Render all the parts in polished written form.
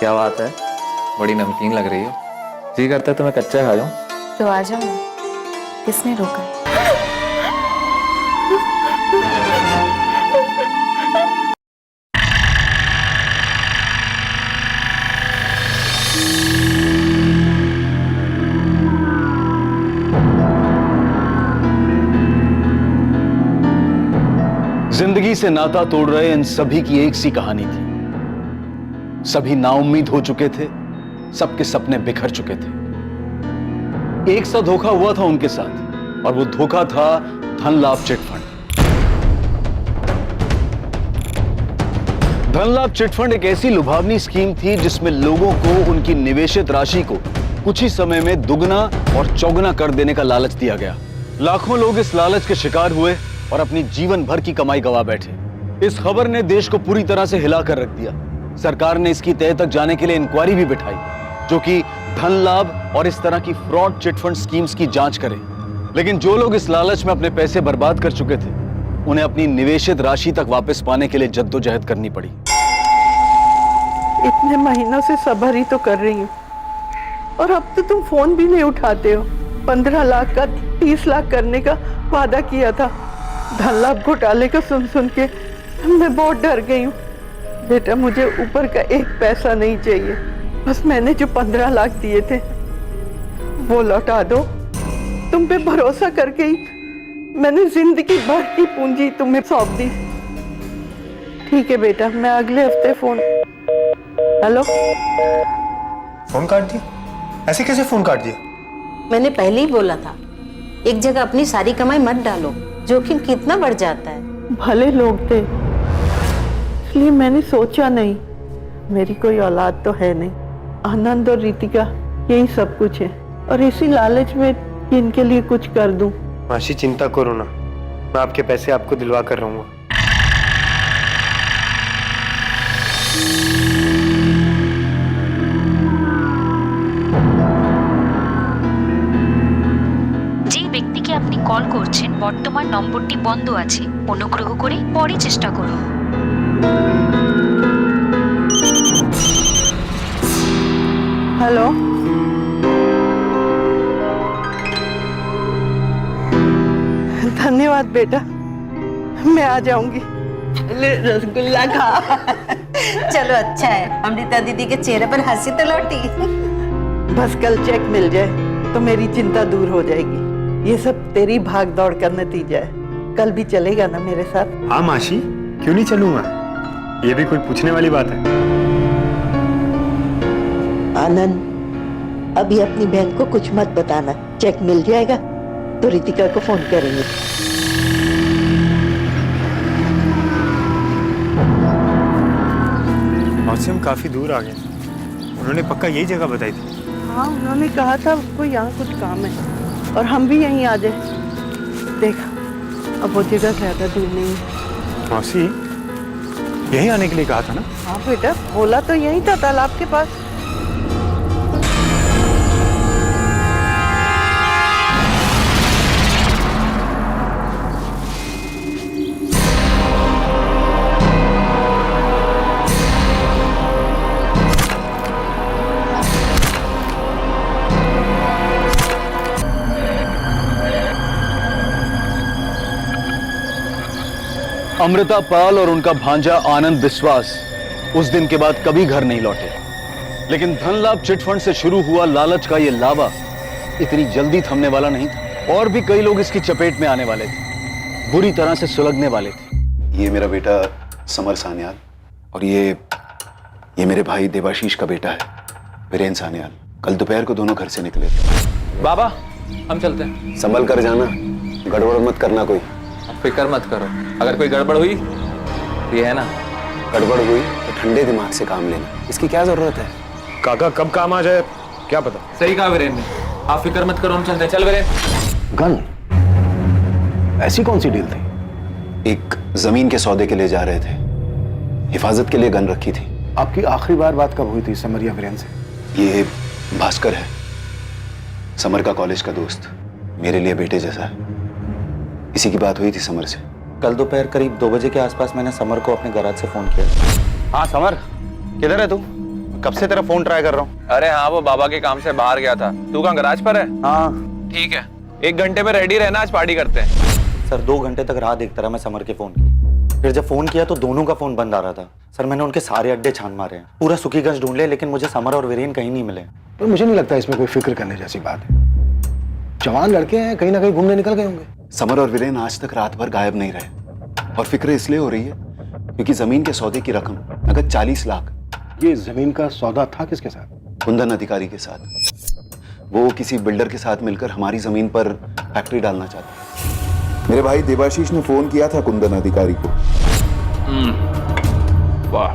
क्या बात है, बड़ी नमकीन लग रही हो। जी करता है तो मैं कच्चा खा जाऊं। तो आ जाओ ना, किसने रोका? जिंदगी से नाता तोड़ रहे इन सभी की एक सी कहानी थी। सभी नाउम्मीद हो चुके थे, सबके सपने बिखर चुके थे। एक सा धोखा हुआ था उनके साथ और वो धोखा था धन लाभ चिटफंड। धन लाभ चिटफंड एक ऐसी लुभावनी स्कीम थी जिसमें लोगों को उनकी निवेशित राशि को कुछ ही समय में दुगना और चौगुना कर देने का लालच दिया गया। लाखों लोग इस लालच के शिकार हुए और अपनी जीवन भर की कमाई गंवा बैठे। इस खबर ने देश को पूरी तरह से हिला कर रख दिया। सरकार ने इसकी तह तक जाने के लिए इंक्वायरी भी बिठाई जो कि धन लाभ और इस तरह की फ्रॉड चिटफंड स्कीम्स की जांच करे। लेकिन जो लोग इस लालच में अपने पैसे बर्बाद कर चुके थे, उन्हें अपनी निवेशित राशि तक वापस पाने के लिए जद्दोजहद करनी पड़ी। इतने महीनों से सब्र ही तो कर रही हूँ और अब तो तुम फोन भी नहीं उठाते हो। 15 लाख का 30 लाख करने का वादा किया था। धन लाभ घोटाले को सुन सुन के मैं बहुत डर गई हूँ। बेटा, मुझे ऊपर का एक पैसा नहीं चाहिए, बस मैंने जो 15 लाख दिए थे वो लौटा दो। तुम पे भरोसा करके ही मैंने जिंदगी भर की पूंजी तुम्हें सौंप दी। ठीक है बेटा, मैं अगले हफ्ते फोन। हेलो, फोन काट दिया? ऐसे कैसे फोन काट दिया? मैंने पहले ही बोला था, एक जगह अपनी सारी कमाई मत डालो, जोखिम कितना बढ़ जाता है। भले लोग थे इसलिए मैंने सोचा नहीं। मेरी कोई औलाद तो है नहीं। आनंद और रितिका यही सब कुछ है और इसी लालच में कि इनके लिए कुछ कर दूं। मासी चिंता करो ना, मैं आपके पैसे आपको दिलवा कर रहूंगा। যে ব্যক্তিকে আপনি কল করছেন বর্তমান নম্বরটি বন্ধ আছে, অনুগ্রহ করে পরে চেষ্টা করুন। हेलो, धन्यवाद बेटा, मैं आ जाऊंगी। रसगुल्ला खा। चलो अच्छा है, अमृता दीदी के चेहरे पर हंसी तो लौटी। बस कल चेक मिल जाए तो मेरी चिंता दूर हो जाएगी। ये सब तेरी भाग दौड़ का नतीजा है। कल भी चलेगा ना मेरे साथ? हाँ मासी, क्यों नहीं चलूंगा, ये भी कोई पूछने वाली बात है। आनंद, अभी अपनी बहन को कुछ मत बताना। चेक मिल जाएगा तो रितिका को फोन करेंगे। मौसम काफी दूर आ गए, उन्होंने पक्का यही जगह बताई थी। हाँ, उन्होंने कहा था उसको यहाँ कुछ काम है और हम भी यहीं आ जाए। देखा, अब वो जगह ज्यादा दूर नहीं है। मौसी, यही आने के लिए कहा था ना? हाँ बेटा, बोला तो यहीं था, तालाब के पास। अमृता पाल और उनका भांजा आनंद विश्वास उस दिन के बाद कभी घर नहीं लौटे। लेकिन धन लाभ चिटफंड से शुरू हुआ लालच का ये लावा इतनी जल्दी थमने वाला नहीं था और भी कई लोग इसकी चपेट में आने वाले थे, बुरी तरह से सुलगने वाले थे। ये मेरा बेटा समर सान्याल और ये मेरे भाई देवाशीष का बेटा है वीरेन सान्याल। कल दोपहर को दोनों घर से निकले थे। बाबा, हम चलते हैं। संभल कर जाना, गड़बड़ मत करना कोई। फिक्र मत करो, अगर कोई गड़बड़ हुई तो ये है ना, गड़बड़ हुई तो ठंडे दिमाग से काम लेना, इसकी क्या जरूरत है। काका कब काम आ जाए क्या पता। सही कहा वीरेन ने, आप फिक्र मत करो, हम चलते हैं। चल वीरेन। गन? ऐसी कौन सी डील थी? एक जमीन के सौदे के लिए जा रहे थे, हिफाजत के लिए गन रखी थी। आपकी आखिरी बार बात कब हुई थी समर या वीरेन से? ये भास्कर है, समर का कॉलेज का दोस्त, मेरे लिए बेटे जैसा है। इसी की बात हुई थी समर से। कल दोपहर करीब 2 बजे के आसपास मैंने समर को अपने गैराज से फोन किया। हाँ समर, किधर है तू? कब से तेरा फोन ट्राई कर रहा हूँ। अरे हाँ, वो बाबा के काम से बाहर गया था। तू कहाँ गराज पर है? हाँ ठीक है, 1 घंटे में रेडी रहना, आज पार्टी करते हैं। सर 2 घंटे तक राह देखता रहा मैं समर के फोन की। फिर जब फोन किया तो दोनों का फोन बंद आ रहा था। सर मैंने उनके सारे अड्डे छान मारे हैं, पूरा सुखीगंज ढूंढ लिया, लेकिन मुझे समर और वीरेन कहीं नहीं मिले। तो मुझे नहीं लगता इसमें कोई फिक्र करने जैसी बात है। जवान लड़के हैं, कहीं ना कहीं घूमने निकल गए होंगे। समर और वीरेन आज तक रात भर गायब नहीं रहे, और फिक्र इसलिए हो रही है क्योंकि जमीन के सौदे की रकम नगद 40 लाख। ये जमीन का सौदा था किसके साथ? कुंदन अधिकारी के साथ। वो किसी बिल्डर के साथ मिलकर हमारी जमीन पर फैक्ट्री डालना चाहता है। मेरे भाई देवाशीष ने फोन किया था कुंदन अधिकारी को। वाह,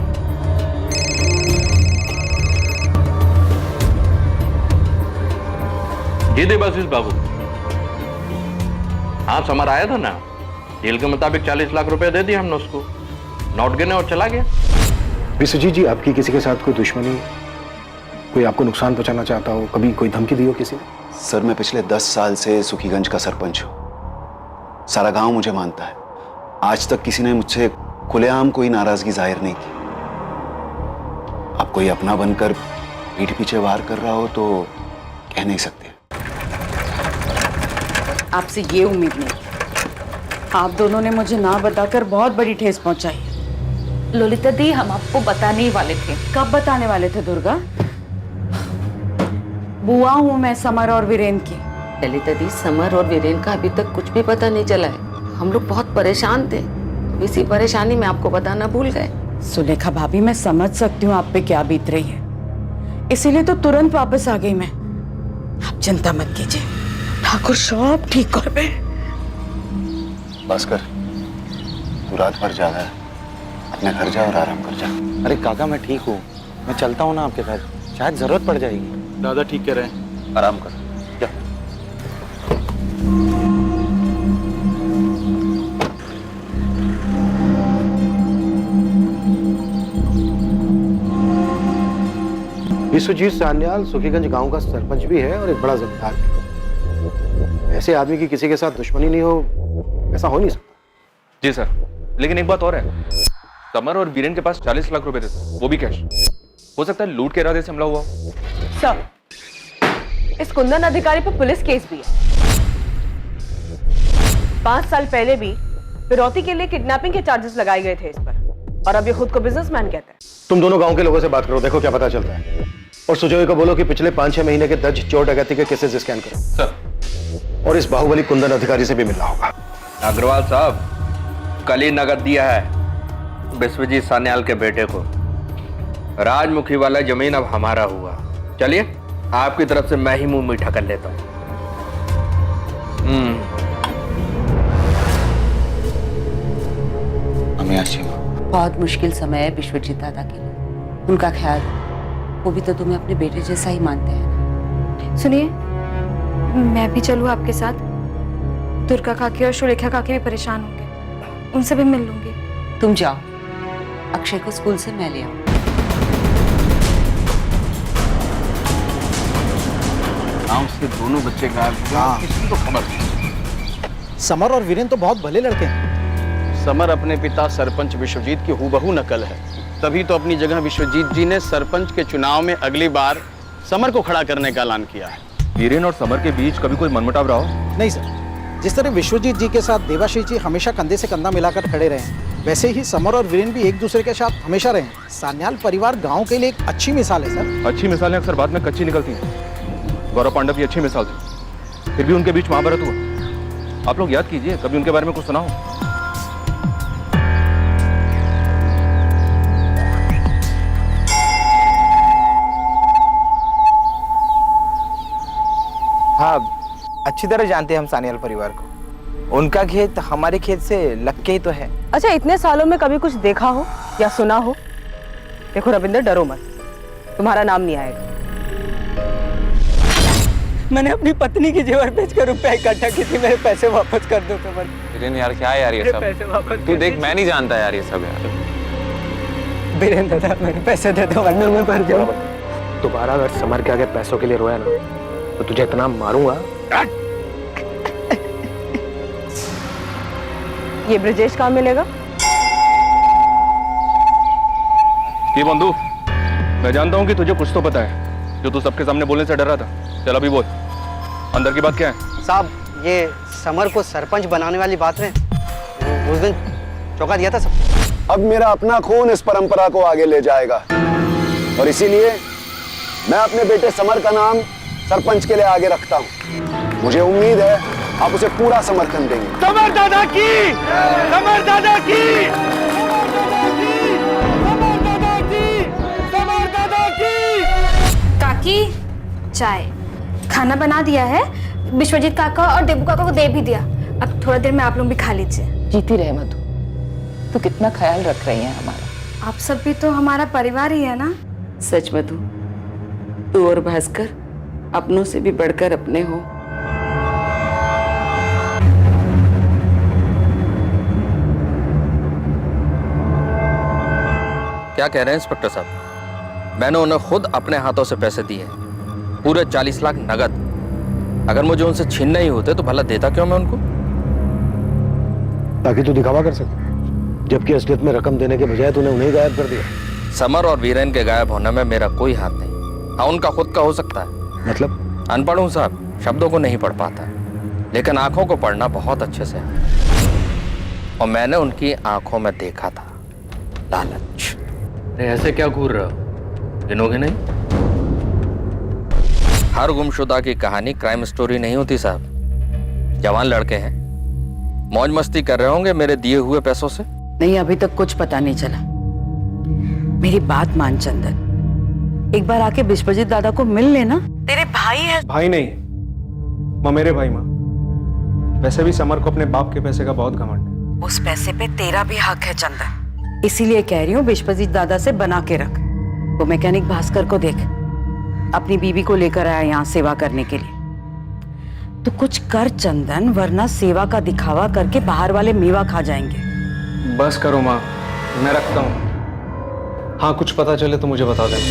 जी देवाशीष बाबू, हाँ समर आया था ना, डील के मुताबिक 40 लाख रुपए दे दिए हमने उसको, नोट गिने और चला गया। विश्वजीत जी, आपकी किसी के साथ कोई दुश्मनी, कोई आपको नुकसान पहुंचाना चाहता हो, कभी कोई धमकी दी हो किसी ने? सर मैं पिछले 10 साल से सुखीगंज का सरपंच हूँ। सारा गांव मुझे मानता है। आज तक किसी ने मुझसे खुलेआम कोई नाराजगी जाहिर नहीं की। अब कोई अपना बनकर पीठ पीछे वार कर रहा हो तो कह नहीं सकते। आपसे ये उम्मीद नहीं। आप दोनों ने मुझे ना बताकर बहुत बड़ी ठेस पहुंचाई है। ललिता दी, हम आपको बताने ही वाले थे। कब बताने वाले थे दुर्गा? बुआ हूं मैं समर और वीरेन की। ललिता दी, समर और वीरेन का अभी तक कुछ भी पता नहीं चला है। हम लोग बहुत परेशान थे, इसी परेशानी में आपको बताना भूल गए। सुलेखा भाभी, मैं समझ सकती हूँ आप पे क्या बीत रही है, इसीलिए तो तुरंत वापस आ गई मैं। आप चिंता मत कीजिए, ठाकुर सब ठीक कर पे। भास्कर, तू रात भर जागा है, अपने घर जा और आराम कर जा। अरे काका मैं ठीक हूँ, मैं चलता हूँ ना आपके साथ, शायद जरूरत पड़ जाएगी। दादा ठीक कह रहे हैं, आराम कर। जा। विश्वजीत सान्याल सुखीगंज गांव का सरपंच भी है और एक बड़ा जमींदार भी। ऐसे आदमी की किसी के साथ दुश्मनी नहीं हो, ऐसा हो नहीं सकता। जी सर, लेकिन एक बात और है, समर और वीरेन के पास 40 लाख रुपए थे, वो भी कैश। हो सकता है लूट के इरादे से हमला हुआ। सर, इस कुंदन अधिकारी पर पुलिस केस भी है। 5 साल पहले भी फिरौती के लिए किडनैपिंग के चार्जेस लगाए गए थे इस पर, और अब ये खुद को बिजनेसमैन कहता है। तुम दोनों गांव के लोगों से बात करो, देखो क्या पता चलता है। और सुजोय को बोलो कि पिछले 5-6 महीने के दर्ज चोर डकैती के केसेस स्कैन करो सर। और इस बाहुबली कुंदन अधिकारी से भी मिलना होगा। अग्रवाल साहब, कल ही नगद दिया है विश्वजीत सान्याल के बेटे को। राजमुखी वाला जमीन अब हमारा हुआ। चलिए, आपकी तरफ से मैं ही मुंह मीठा कर लेता हूँ। बहुत मुश्किल समय है विश्वजीत दादा के लिए, उनका ख्याल, वो भी तो तुम्हें अपने बेटे जैसा ही मानते हैं। सुनिए, मैं भी चलूँ आपके साथ? दुर्गा काकी और सुलेखा काकी भी परेशान होंगे, उनसे भी मिल लूंगी। तुम जाओ, अक्षय को स्कूल से मैं ले आऊं। गांव से दोनों बच्चे गायब हुए, किसी को खबर नहीं। समर और वीरेन तो बहुत भले लड़के हैं। समर अपने पिता सरपंच विश्वजीत की हूबहू नकल है, तभी तो अपनी जगह विश्वजीत जी ने सरपंच के चुनाव में अगली बार समर को खड़ा करने का ऐलान किया है। वीरेन और समर के बीच कभी कोई मनमुटाव रहा हो? नहीं सर, जिस तरह विश्वजीत जी के साथ देवाशीष जी हमेशा कंधे से कंधा मिलाकर खड़े रहे हैं, वैसे ही समर और वीरेन भी एक दूसरे के साथ हमेशा रहे हैं। सान्याल परिवार गांव के लिए एक अच्छी मिसाल है सर। अच्छी मिसालें अक्सर बाद में कच्ची निकलती हैं। गौरव पांडव की अच्छी मिसाल थी, फिर भी उनके बीच महाभारत हुआ। आप लोग याद कीजिए, कभी उनके बारे में कुछ सुना हो? हाँ, अच्छी तरह जानते हैं हम सान्याल परिवार को। उनका खेत हमारे खेत से लग के ही तो है। अच्छा, इतने सालों में कभी कुछ देखा हो या सुना हो? देखो रविंदर, डरो मत, तुम्हारा नाम नहीं आएगा। मैंने अपनी पत्नी की जेवर बेचकर रुपया इकट्ठा की थी, मेरे पैसे वापस कर दो समर। वीरेन यार, क्या है यार ये सब? तू देख, मैं नहीं जानता यार ये सब यार। वीरेन दादा, मेरे पैसे दे दो वरना मैं मर जाऊं। दोबारा अगर समर के आगे पैसों के लिए रोया ना, तो तुझे इतना मारूंगा। ये ब्रजेश कहाँ मिलेगा? ये बंधु मैं जानता हूँ कि तुझे कुछ तो पता है जो तू सबके सामने बोलने से डर रहा था। चल अभी बोल, अंदर की बात क्या है? साहब, ये समर को सरपंच बनाने वाली बात में उस दिन चौंका दिया था सब। अब मेरा अपना खून इस परंपरा को आगे ले जाएगा और इसीलिए मैं अपने बेटे समर का नाम सरपंच के लिए आगे रखता हूँ। मुझे उम्मीद है आप उसे पूरा समर्थन देंगे। समर दादा की, समर दादा की, समर दादा की। काकी, चाय खाना बना दिया है, विश्वजीत काका और देबू काका को दे भी दिया। अब थोड़ा देर में आप लोग भी खा लीजिए। जीती रहे मधु, तू कितना ख्याल रख रही है हमारा। आप सब भी तो हमारा परिवार ही है ना। सच मधु, तू और भास्कर अपनों से भी बढ़कर अपने हो। क्या कह रहे हैं इंस्पेक्टर साहब? मैंने उन्हें खुद अपने हाथों से पैसे दिए, पूरे 40 लाख नगद। अगर मुझे उनसे छीनने ही होते तो भला देता क्यों मैं उनको? ताकि तू दिखावा कर सके, जबकि असलियत में रकम देने के बजाय तूने उन्हें गायब कर दिया। समर और वीरेन के गायब होने में मेरा कोई हाथ नहीं। हाँ, उनका खुद का हो सकता है। मतलब? अनपढ़ हूँ साहब, शब्दों को नहीं पढ़ पाता, लेकिन आंखों को पढ़ना बहुत अच्छे से है। और मैंने उनकी आंखों में देखा था लालच। अरे ऐसे क्या घूर रहे हो? गिनोगे नहीं? हर गुमशुदा की कहानी क्राइम स्टोरी नहीं होती साहब। जवान लड़के हैं, मौज मस्ती कर रहे होंगे मेरे दिए हुए पैसों से। नहीं, अभी तक कुछ पता नहीं चला। मेरी बात मान चंदन, एक बार आके विश्वजीत दादा को मिल लेना। तेरे भाई है। भाई नहीं माँ, मेरे भाई माँ। वैसे भी समर को अपने बाप के पैसे का बहुत घमंड है। उस पैसे पे तेरा भी हक है चंदन, इसीलिए कह रही हूँ विश्वजीत दादा से बना के रख। वो मैकेनिक भास्कर को देख, अपनी बीवी को लेकर आया यहाँ सेवा करने के लिए। तो कुछ कर चंदन, वरना सेवा का दिखावा करके बाहर वाले मेवा खा जाएंगे। बस करो माँ, मैं रखता हूँ। हाँ, कुछ पता चले तो मुझे बता देना।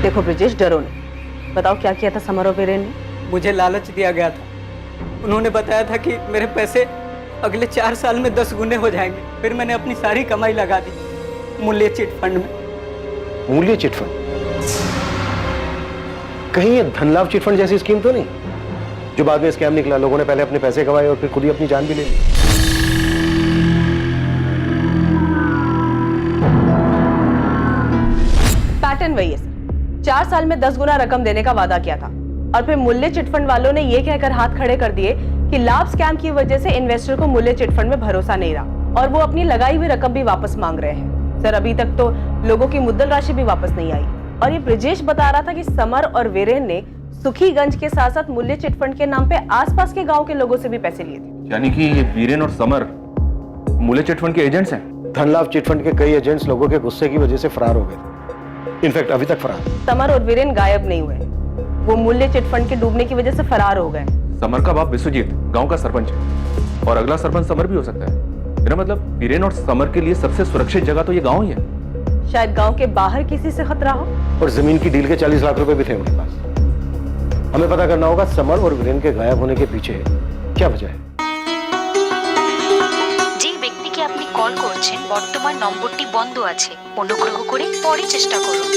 देखो ब्रिजेश, डरो नहीं। बताओ क्या किया था समर और वीरेन ने? मुझे लालच दिया गया था। उन्होंने बताया था कि मेरे पैसे अगले 4 साल में 10 गुने हो जाएंगे। फिर मैंने अपनी सारी कमाई लगा दी मूल्य चिट फंड में। मूल्य चिट फंड? कहीं ये धनलाभ चिट फंड जैसी स्कीम तो नहीं जो बाद में स्कैम निकला? लोगों ने पहले अपने पैसे गंवाए और फिर खुद ही अपनी जान भी ले ली। पैटर्न वही है। 4 साल में 10 गुना रकम देने का वादा किया था और फिर मूल्य चिटफंड वालों ने यह कहकर हाथ खड़े कर दिए कि लाभ स्कैम की वजह से इन्वेस्टर को मूल्य चिटफंड में भरोसा नहीं रहा और वो अपनी लगाई हुई रकम भी वापस मांग रहे हैं। सर, अभी तक तो लोगों की मुद्दल राशि भी वापस नहीं आई। और ये ब्रिजेश बता रहा था कि समर और वीरेन ने सुखीगंज के साथ साथ मूल्य चिटफंड के नाम पे आसपास के गांव के लोगों से भी पैसे लिए थे। यानी कि ये वीरेन और समर मूल्य चिटफंड के एजेंट्स हैं? धनलाभ चिटफंड के कई एजेंट्स लोगों के गुस्से की वजह से फरार हो गए। इनफैक्ट अभी तक फरार। समर और वीरेन गायब नहीं हुए, वो मूल्य चिटफंड के डूबने की वजह से फरार हो गए। समर का बाप विश्वजीत गांव का सरपंच है और अगला सरपंच समर भी हो सकता है। मेरा मतलब वीरेन और समर के लिए सबसे सुरक्षित जगह तो ये गांव ही है। शायद गांव के बाहर किसी से खतरा हो। और जमीन की डील के 40 लाख रुपए भी थे उनके पास। हमें पता करना होगा समर और वीरेन के गायब होने के पीछे क्या वजह है। যে ব্যক্তিকে আপনি কল করছেন বর্তমান নম্বরটি বন্ধ আছে, অনুগ্রহ করে পরে চেষ্টা করুন।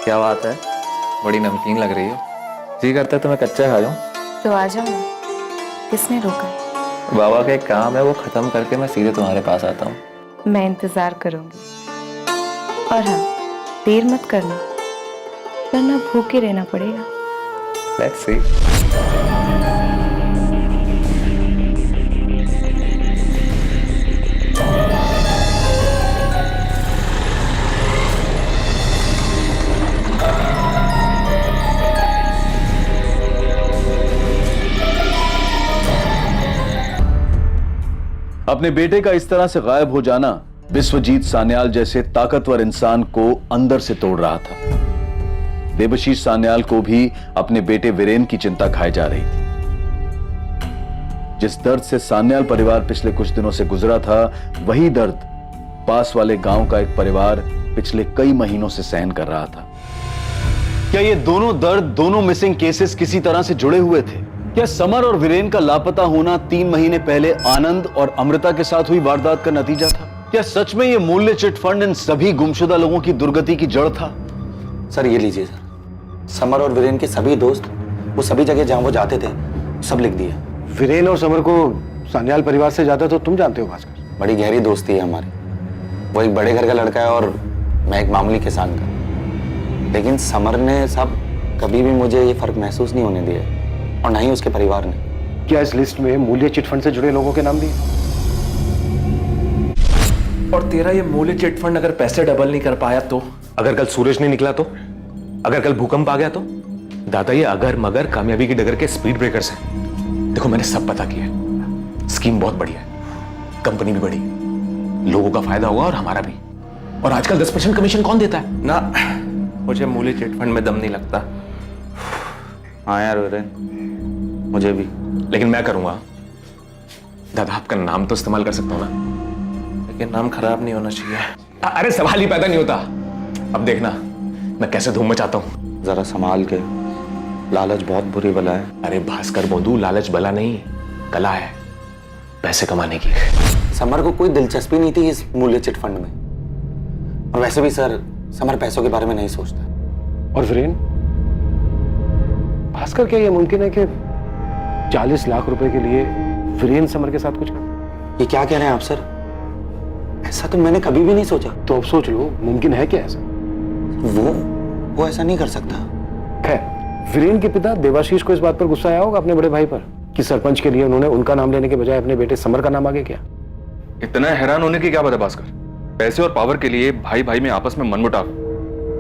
क्या बात है, बड़ी नमकीन लग रही हो। जी करता है तो मैं कच्चा खा जाऊं। तो आ जाओ ना, किसने रोका? बाबा का एक काम है, वो खत्म करके मैं सीधे तुम्हारे पास आता हूँ। मैं इंतजार करूंगी। और हाँ, देर मत करना वरना भूखे रहना पड़ेगा। Let's see. अपने बेटे का इस तरह से गायब हो जाना विश्वजीत सान्याल जैसे ताकतवर इंसान को अंदर से तोड़ रहा था। देवशीष सान्याल को भी अपने बेटे वीरेन की चिंता खाई जा रही थी। जिस दर्द से सान्याल परिवार पिछले कुछ दिनों से गुजरा था, वही दर्द पास वाले गांव का एक परिवार पिछले कई महीनों से सहन कर रहा था। क्या ये दोनों दर्द, दोनों मिसिंग केसेस किसी तरह से जुड़े हुए थे? क्या समर और वीरेन का लापता होना 3 महीने पहले आनंद और अमृता के साथ हुई वारदात का नतीजा था? क्या सच में ये मूल्य चिट फंड इन सभी गुमशुदा लोगों की दुर्गति की जड़ था? सर ये लीजिए सर, समर और वीरेन के सभी दोस्त वो सभी जगह जहां वो जाते थे सब लिख दिए। वीरेन और समर को सान्याल परिवार से ज्यादा तो तुम जानते हो भास्कर। बड़ी गहरी दोस्ती है हमारी। वो एक बड़े घर का लड़का है और मैं एक मामूली किसान का। लेकिन समर ने सब कभी भी मुझे ये फर्क महसूस नहीं होने दिया और ना ही उसके परिवार ने। क्या इस लिस्ट में मूल्य चिट फंड से जुड़े लोगों के नाम दिए? और तेरा ये मूल्य चिट फंड अगर पैसे डबल नहीं कर पाया तो? अगर कल सूरज नहीं निकला तो? अगर कल भूकंप आ गया तो? दादा ये अगर मगर कामयाबी की डगर के स्पीड ब्रेकर्स हैं। देखो मैंने सब पता किया है। स्कीम बहुत बढ़िया है, कंपनी भी बड़ी, लोगों का फायदा होगा और हमारा भी। और आजकल 10% कमीशन कौन देता है? ना, मुझे मूल्य चिट फंड में दम नहीं लगता। हाँ यार वीरेन, मुझे भी। लेकिन मैं करूंगा। दादा आपका नाम तो इस्तेमाल कर सकता हूं ना, लेकिन नाम खराब नहीं होना चाहिए। अरे सवाल ही पैदा नहीं होता। अब देखना मैं कैसे धूम मचाता हूं। जरा संभाल के, लालच बहुत बुरी बला है। अरे भास्कर बोंदू, लालच बला नहीं, कला है पैसे कमाने की। समर को कोई दिलचस्पी नहीं थी इस मूल्य चिट फंड में। और वैसे भी सर, समर पैसों के बारे में नहीं सोचता। और वीरेन, भास्कर क्या ये मुमकिन है कि 40 लाख रुपए के लिए वीरेन समर के साथ कुछ कर? ये क्या कह रहे हैं आप सर? ऐसा तो मैंने कभी भी नहीं सोचा। तो अब सोच लो, मुमकिन है क्या ऐसा? वो ऐसा नहीं कर सकता। खैर, वीरेन के पिता देवाशीष को इस बात पर गुस्सा आया होगा अपने बड़े भाई पर कि सरपंच के लिए उन्होंने उनका नाम लेने के बजाय अपने बेटे समर का नाम आगे किया। इतना हैरान होने की क्या बात है भास्कर? पैसे और पावर के लिए भाई भाई में आपस में मनमुटाव,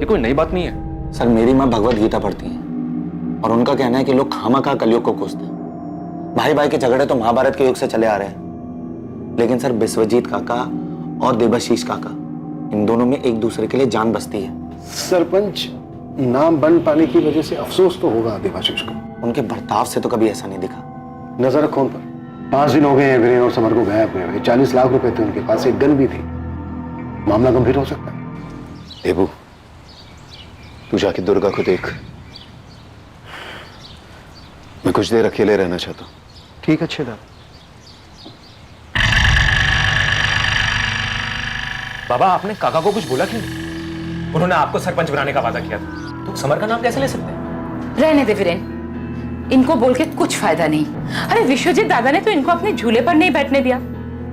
ये कोई नई बात नहीं है। सर मेरी माँ भगवत गीता पढ़ती है और उनका कहना है कि लोग खामखा कलयुग को कोसते हैं। भाई भाई के झगड़े तो महाभारत के युग से चले आ रहे हैं। लेकिन सर विश्वजीत काका और देवाशीष काका, इन दोनों में एक दूसरे के लिए जान बसती है। सरपंच नाम बन पाने की वजह से अफसोस तो होगा देवाशीष को। उनके बर्ताव से तो कभी ऐसा नहीं दिखा। नजर रखो उन पर। 5 दिन हो गए हैं वीरेन और समर को गायब हुए। 40 लाख रुपए थे उनके पास, एक गन भी थी। मामला गंभीर हो सकता है। देबू, तू जाके दुर्गा को देख। मैं कुछ देर अकेले रहना चाहता हूँ। ठीक है छेदा। बाबा आपने काका को कुछ बोला क्यों? उन्होंने आपको सरपंच बनाने का वादा किया था, तो समर का नाम कैसे ले सकते हैं? रहने दे वीरेन, इनको बोल के कुछ फायदा नहीं। अरे विश्वजीत दादा ने तो इनको अपने झूले पर नहीं बैठने दिया,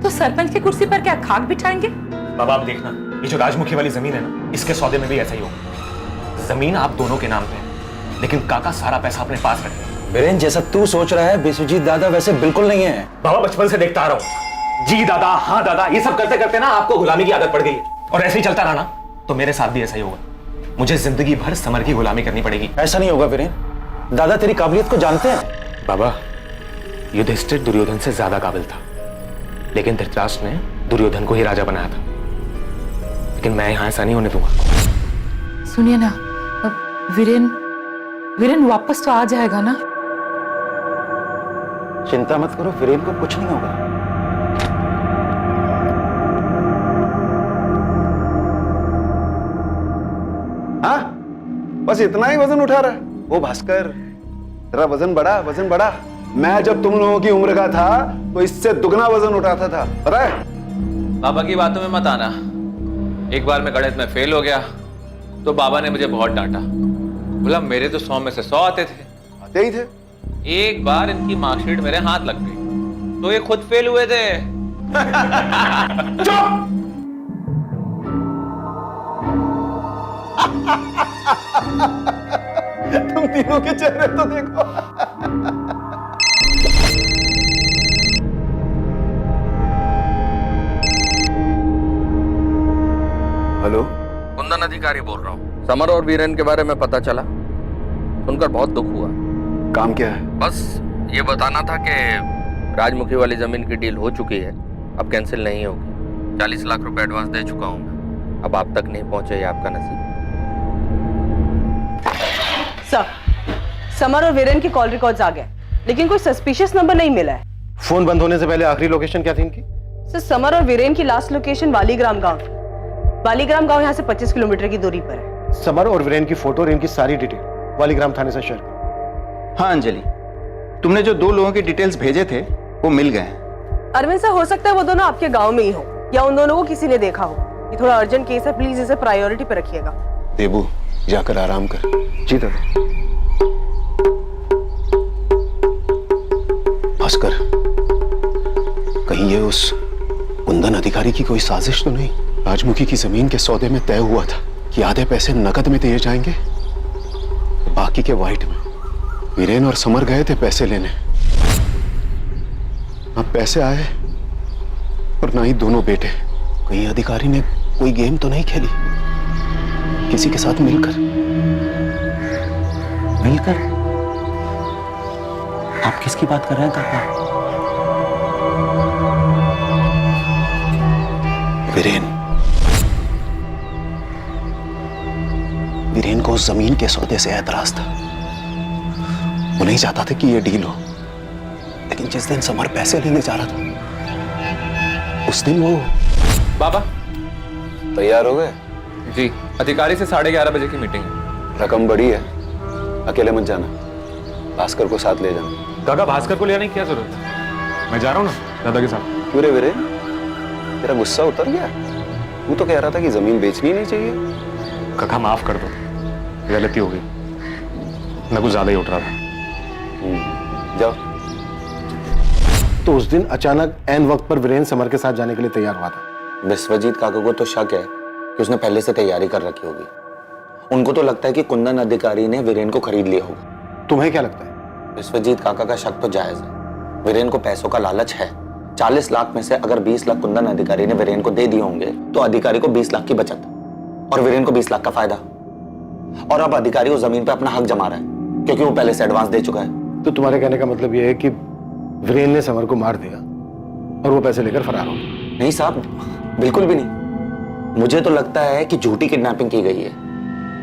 तो सरपंच की कुर्सी पर क्या खाक बिठाएंगे? बाबा आप देखना, ये जो राजमुखी वाली जमीन है ना, इसके सौदे में भी ऐसा ही होगा। जमीन आप दोनों के नाम पे है, लेकिन काका सारा पैसा अपने पास रखे। वीरेन जैसा तू सोच रहा है, विश्वजीत दादा वैसे बिल्कुल नहीं है। बाबा बचपन से देखता आ रहा हूँ, जी दादा हाँ दादा, ये सब करते करते ना आपको गुलामी की आदत पड़ गई है। और ऐसे ही चलता रहा ना तो मेरे साथ भी ऐसा ही होगा। मुझे जिंदगी भर समर की गुलामी करनी पड़ेगी। ऐसा नहीं होगा वीरेन, दादा तेरी काबिलियत को जानते हैं। बाबा युधिष्ठिर दुर्योधन से ज्यादा काबिल था, लेकिन धृतराष्ट्र ने दुर्योधन को ही राजा बनाया था। लेकिन मैं यहां ऐसा नहीं होने दूंगा। सुनिए ना, वीरेन वापस तो आ जाएगा ना? चिंता मत करो, वीरेन को कुछ नहीं होगा। हाँ, बस इतना ही वजन उठा रहा है? ओ भास्कर, तेरा वजन बढ़ा। मैं जब तुम लोगों की उम्र का था तो इससे दुगना वजन उठाता था, पता है? बाबा की बातों में मत आना। एक बार मैं गणित में फेल हो गया तो बाबा ने मुझे बहुत डांटा। बोला मेरे तो 100 में से 100 आते ही थे। एक बार इनकी मार्कशीट मेरे हाथ लग गई तो ये खुद फेल हुए थे। चुप! तुम तीनों के चेहरे तो देखो। हेलो, कुंदन अधिकारी बोल रहा हूँ। समर और वीरेन के बारे में पता चला, सुनकर बहुत दुख हुआ। काम क्या है? बस ये बताना था कि राजमुखी वाली जमीन की डील हो चुकी है, अब कैंसिल नहीं होगी। 40 लाख रुपए एडवांस दे चुका हूँ मैं। अब आप तक नहीं पहुंचे, ये आपका नसीब। सर, समर और वीरेन की कॉल रिकॉर्ड्स आ गए, लेकिन कोई सस्पिशियस नंबर नहीं मिला है। फोन बंद होने से पहले आखिरी लोकेशन क्या थी इनकी? सर समर और वीरेन की लास्ट लोकेशन वालीग्राम गांव। वालीग्राम गांव यहाँ से 25 किलोमीटर की दूरी पर है। समर और वीरेन की फोटो और इनकी सारी डिटेल वालीग्राम थाने से शेयर करो। हाँ अंजलि, तुमने जो 2 लोगों के डिटेल्स भेजे थे वो मिल गए हैं। अरविंद सर, हो सकता है वो दोनों आपके गांव में ही हो या उन दोनों को किसी ने देखा हो। ये थोड़ा अर्जेंट केस है, प्लीज इसे प्रायोरिटी पे रखिएगा। देबू, जाकर आराम कर। जी दादा। भास्कर, कहीं ये उस कुंदन अधिकारी की कोई साजिश तो नहीं? राजमुखी की जमीन के सौदे में तय हुआ था कि आधे पैसे नकद में दिए जाएंगे, बाकी के वाइट में। वीरेन और समर गए थे पैसे लेने, अब पैसे आए और ना ही दोनों बेटे। कहीं अधिकारी ने कोई गेम तो नहीं खेली किसी के साथ मिलकर? आप किसकी बात कर रहे हैं काका? वीरेन को उस जमीन के सौदे से एतराज था। वो नहीं चाहता था कि ये डील हो, लेकिन जिस दिन समर पैसे लेने जा रहा था उस दिन वो। बाबा तैयार हो गए? जी, अधिकारी से 11:30 बजे की मीटिंग है। रकम बड़ी है, अकेले मत जाना, भास्कर को साथ ले जाना। काका, भास्कर को ले आने की क्या जरूरत है? मैं जा रहा हूँ ना दादा के साथ। क्यों रे वीरेन, तेरा गुस्सा उतर गया? तू तो कह रहा था कि जमीन बेचनी नहीं चाहिए। काका माफ कर दो, गलती हो गई, मैं कुछ ज्यादा ही उठ रहा था। जाओ। तो उस दिन अचानक ऐन वक्त पर वीरेन समर के साथ जाने के लिए तैयार हुआ था। विश्वजीत काका को तो शक है कि उसने पहले से तैयारी कर रखी होगी। उनको तो लगता है कि कुंदन अधिकारी ने वीरेन को खरीद लिया होगा। तुम्हें क्या लगता है? विश्वजीत काका का शक तो जायज है। वीरेन को पैसों का लालच है। 40 लाख में से अगर 20 लाख कुंदन अधिकारी ने वीरेन को दे दिए होंगे तो अधिकारी को 20 लाख की बचत और वीरेन को 20 लाख का फायदा। और अब अधिकारी उस जमीन पे अपना हक जमा रहा है क्योंकि वो पहले से एडवांस दे चुका है। तो तुम्हारे कहने का मतलब यह है कि वीरेन ने समर को मार दिया और वो पैसे लेकर फरार हो गया? नहीं साहब, बिल्कुल भी नहीं। मुझे तो लगता है कि झूठी किडनैपिंग की गई है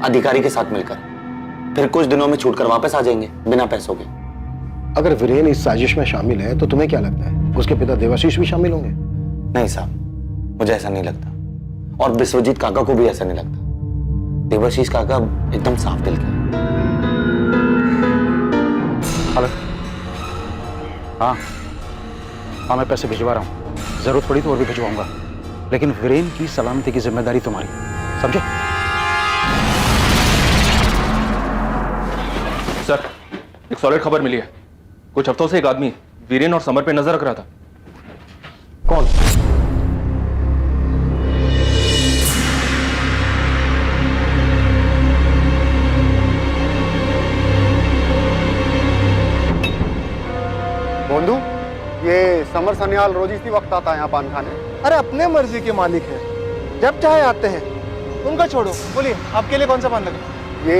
अधिकारी के साथ मिलकर। फिर कुछ दिनों में छूटकर वापस आ जाएंगे बिना पैसों के। अगर वीरेन इस साजिश में शामिल है तो तुम्हें क्या लगता है उसके पिता देवाशीष भी शामिल होंगे? नहीं साहब, मुझे ऐसा नहीं लगता और विश्वजीत काका को भी ऐसा नहीं लगता। देवाशीष काका एकदम साफ दिल के। हेलो। हाँ, मैं पैसे भिजवा रहा हूँ। जरूरत पड़ी तो और भी भिजवाऊंगा, लेकिन वीरेन की सलामती की जिम्मेदारी तुम्हारी, समझे? सर, एक सॉलिड खबर मिली है। कुछ हफ्तों से एक आदमी वीरेन और समर पे नजर रख रहा था। कौन? बोंधू, ये समर सन्याल रोज इसी वक्त आता है यहाँ पान खाने। अरे अपने मर्जी के मालिक है, जब चाहे आते हैं। उनका छोड़ो, बोलिए आपके लिए कौन सा पान लगा? ये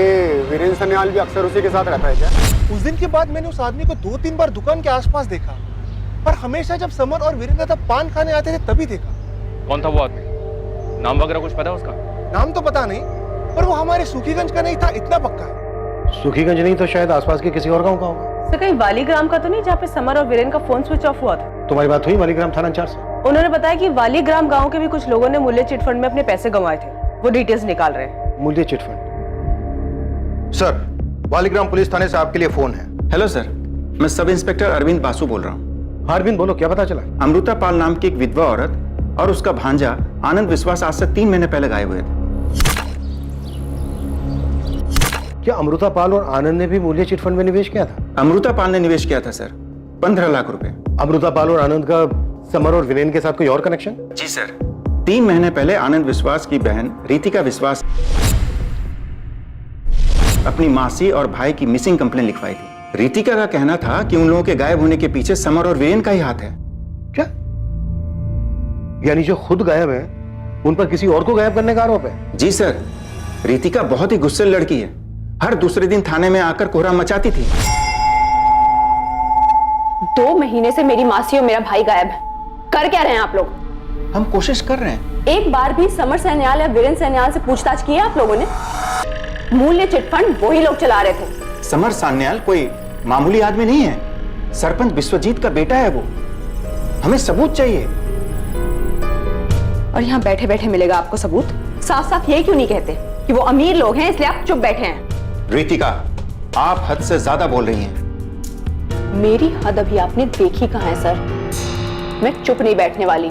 वीरेन सन्याल भी अक्सर उसी के साथ रहता है क्या? उस दिन के बाद मैंने उस आदमी को 2-3 बार दुकान के आसपास देखा, पर हमेशा जब समर और वीरेन तब पान खाने आते थे तभी देखा। कौन था वो आदमी? नाम वगैरह कुछ पता है उसका? नाम तो पता नहीं, पर वो हमारे सुखीगंज का नहीं था, इतना पक्का है। सुखीगंज नहीं तो शायद आसपास के किसी और गांव का होगा। सर, कहीं वालीग्राम का तो नहीं जहाँ पे समर और वीरेन का फोन स्विच ऑफ हुआ था? तुम्हारी बात हुई वालीग्राम थाना इंचार्ज से? उन्होंने बताया कि वालीग्राम गांव के भी कुछ लोगों ने मूल्य चिटफंड में अपने पैसे गंवाए थे। वो डिटेल्स निकाल रहे हैं। मूल्य चिटफंड? सर, वालीग्राम पुलिस थाने से आपके लिए फोन है। हेलो सर, मैं सब इंस्पेक्टर अरविंद बासु बोल रहा हूँ। हाँ अरविंद, बोलो, क्या पता चला? अमृता पाल नाम की एक विधवा औरत और उसका भांजा आनंद विश्वास आज से 3 महीने पहले गायब हुए थे। क्या अमृता पाल और आनंद ने भी मूल्य चिटफंड में निवेश किया था? अमृता पाल ने निवेश किया था सर, 15 लाख रुपए। अमृता पाल और आनंद का समर और वीरेन के साथ कोई और कनेक्शन? जी सर, 3 महीने पहले आनंद विश्वास की बहन रितिका विश्वास अपनी मासी और भाई की मिसिंग कंप्लेन लिखवाई थी। रितिका का कहना था कि उन लोगों के गायब होने के पीछे समर और वीरेन का ही हाथ है। क्या? यानी जो खुद गायब है उन पर किसी और को गायब करने का आरोप है? जी सर, रितिका बहुत ही गुस्सैल लड़की है। हर दूसरे दिन थाने में आकर कोहराम मचाती थी। 2 महीने से मेरी मासी और मेरा भाई गायब है। कर क्या रहे हैं आप लोग? हम कोशिश कर रहे हैं। एक बार भी समर सन्याल या वीरेन सन्याल से पूछताछ की है आप लोगों ने? मूल्य चिटफंड वही लोग चला रहे थे। समर सान्याल कोई मामूली आदमी नहीं है, सरपंच विश्वजीत का बेटा है वो। हमें सबूत चाहिए। और यहाँ बैठे बैठे मिलेगा आपको सबूत? साफ साफ ये क्यों नहीं कहते कि वो अमीर लोग हैं इसलिए आप चुप बैठे हैं? रितिका, आप हद से ज्यादा बोल रही हैं। मेरी हद अभी आपने देखी कहाँ है सर? मैं चुप नहीं बैठने वाली,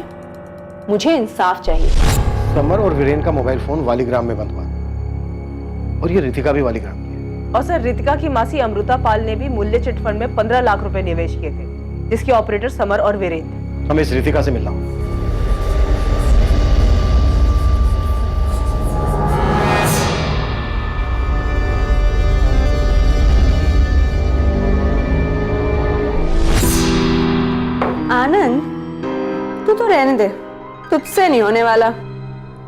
मुझे इंसाफ चाहिए। समर और वीरेन का मोबाइल फोन वालीग्राम में बंद हुआ और ये रितिका भी वालीग्राम की है। और सर रितिका की मासी अमृता पाल ने भी मूल्य चिट फंड में 15 लाख रुपए निवेश किए थे, जिसके ऑपरेटर समर और वीरेन थे। हमें इस रितिका से मिलना। आनंद, तू तो रहने दे, तुझसे नहीं होने वाला।